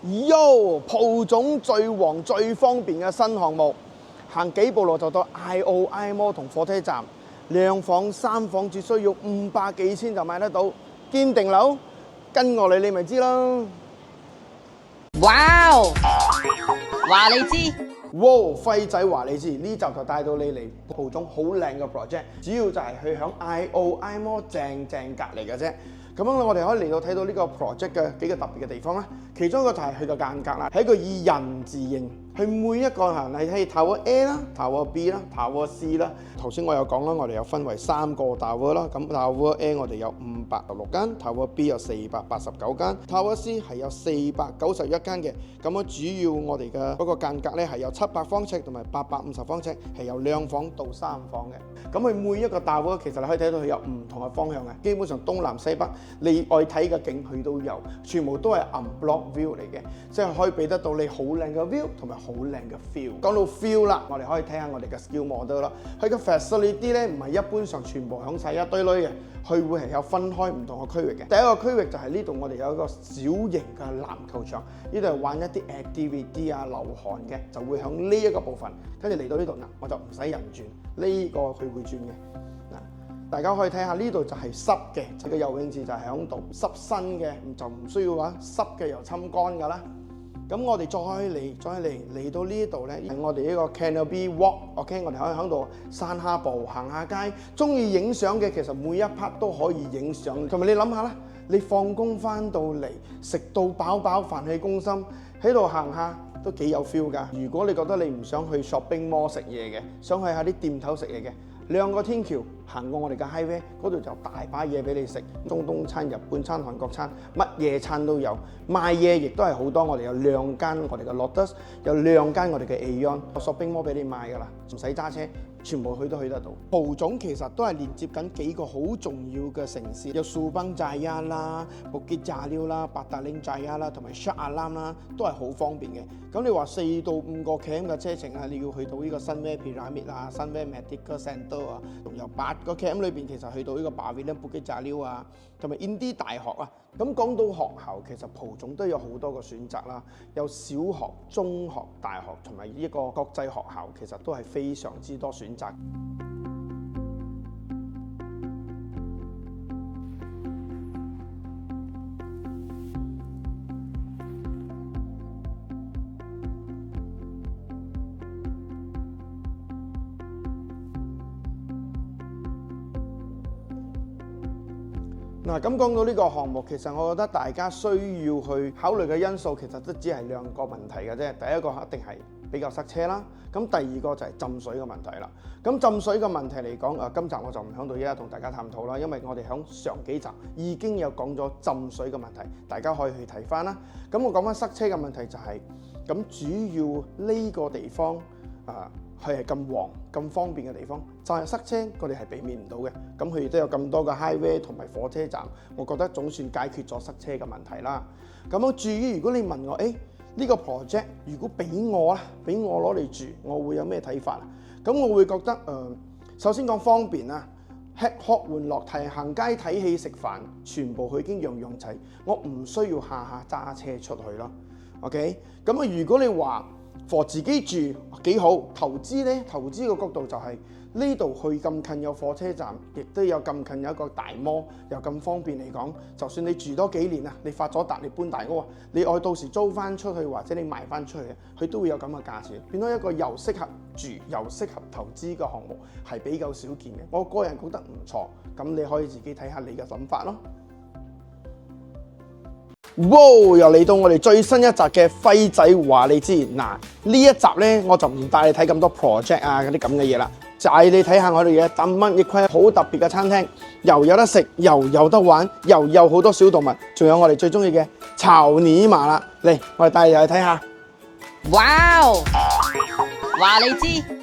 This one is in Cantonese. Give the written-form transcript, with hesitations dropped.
Yo， 蒲總最旺最方便嘅新項目，行幾步路就到 IO 同火車站，2房3房只需要500幾千就買得到，堅定樓，跟我嚟你咪知啦。哇！話你知，哇！輝仔話你知，呢集就帶到你嚟蒲總好靚嘅 project， 主要就係去響 IO 正隔離嘅啫。咁樣我哋可以嚟到睇到呢個 project 嘅幾個特別嘅地方啦。其中一個就係佢個間隔啦，係一個以人字形，佢每一個行係睇 Tower A 啦、Tower B 啦、Tower C 啦。頭先我有講啦，我哋有分為3個 Tower 啦。咁 Tower A 我哋有516間 ，Tower B 有489間 ，Tower C 係有491間嘅。咁樣主要我哋嘅嗰個間隔咧係有700方尺同埋850方尺，係由2房到3房嘅。咁佢每一個 Tower 其實你可以睇到佢有唔同嘅方向嘅，基本上東南西北你愛睇嘅景佢都有，全部都係 unblock view 嚟嘅，即係可以俾得到你好靚嘅 view 同埋好靚嘅 feel。講到 feel 啦，我哋可以睇下我哋嘅 skill model 啦。佢嘅 facility 咧唔係一般上全部響晒一堆堆嘅，佢會係有分開唔同嘅區域嘅。第一個區域就係呢度，我哋有一個小型嘅籃球場，呢度係玩一啲 activity 啊、流汗嘅，就會響呢一個部分。跟住嚟到呢度嗱，我就唔使人轉，呢個佢會轉嘅。大家可以睇下呢度就係濕嘅，這個游泳池就係響度濕身嘅，就唔需要話濕嘅又侵乾噶啦。咁我哋再嚟到呢度咧，係我哋呢個 Canopy Walk，OK，我哋可以響度散下步、行下街。中意影相嘅其實每一 part 都可以影相。同埋你諗下啦，你放工翻到嚟食到飽飯氣攻心，喺度行下都幾有 feel 㗎。如果你覺得你唔想去 shopping mall 食嘢嘅，想去下啲店頭食嘢嘅，兩個天橋行過我哋嘅 highway 嗰度就大把嘢俾你食，中東餐、日本餐、韓國餐，乜嘢餐都有。賣嘢亦都係好多，我哋有2間我哋嘅 Lotus， 有2間我哋嘅 Aeon，shopping mall 俾你買㗎啦，唔使揸車，全部去都去得到。蒲總其實都係連接緊幾個好重要嘅城市，有蘇邦寨亞啦、Bukit Jalil啦、Petaling Jaya啦，同埋 Shah Alam 啦，都係好方便嘅。咁你話4到5個 km 嘅車程啊，你要去到呢個 Sunway Pyramid 啊、Sunway Medical Centre 啊，由8個 km 裏邊其實去到呢個 Bukit Jalil 啊，同埋 Indy 大學啊。咁講到學校，其實蒲總都有好多個選擇啦，有小學、中學、大學同埋呢個國際學校，其實都係非常之多選擇。嗱，咁講到呢個項目，其實我覺得大家需要去考慮嘅因素，其實都只係2個問題嘅啫。第一個一定係比較塞車啦，咁第二個就係浸水嘅問題啦。咁浸水嘅問題嚟講，今集我就唔響度依家同大家探討啦，因為我哋響上幾集已經有講咗浸水嘅問題，大家可以去睇翻啦。咁我講翻塞車嘅問題就係，咁主要呢個地方佢係咁旺、咁方便嘅地方，就係塞車，我哋係避免唔到嘅。咁佢亦都有咁多嘅 highway 同埋火車站，我覺得總算解決咗塞車嘅問題啦。咁我至於如果你問我，呢個 project 如果俾我攞嚟住，我會有咩睇法啊？咁我會覺得首先講方便啦，吃喝玩樂、行街睇戲食飯，全部佢已經樣齊，我唔需要下揸車出去咯。OK， 咁如果你話for自己住幾好，投資嘅角度就係呢度去咁近有火車站，亦都有咁近有一個大摩，又咁方便嚟講，就算你住多幾年啊，你發咗達，你搬大屋啊，你愛到時租翻出去或者你賣翻出去，佢都會有咁嘅價錢，變咗一個又適合住又適合投資嘅項目，係比較少見嘅。我個人覺得唔錯，咁你可以自己睇下你嘅諗法咯。哇！又嚟到我哋最新一集嘅輝仔話你知。嗱，呢一集呢，我就唔帶你睇咁多 project 啊嗰啲咁嘅嘢啦，就係你睇下我哋嘅10蚊一窺好特別嘅餐廳，又有得食，又有得玩，又有好多小動物，仲有我哋最中意嘅草泥馬啦。嚟，我哋帶你去睇下。哇！話你知。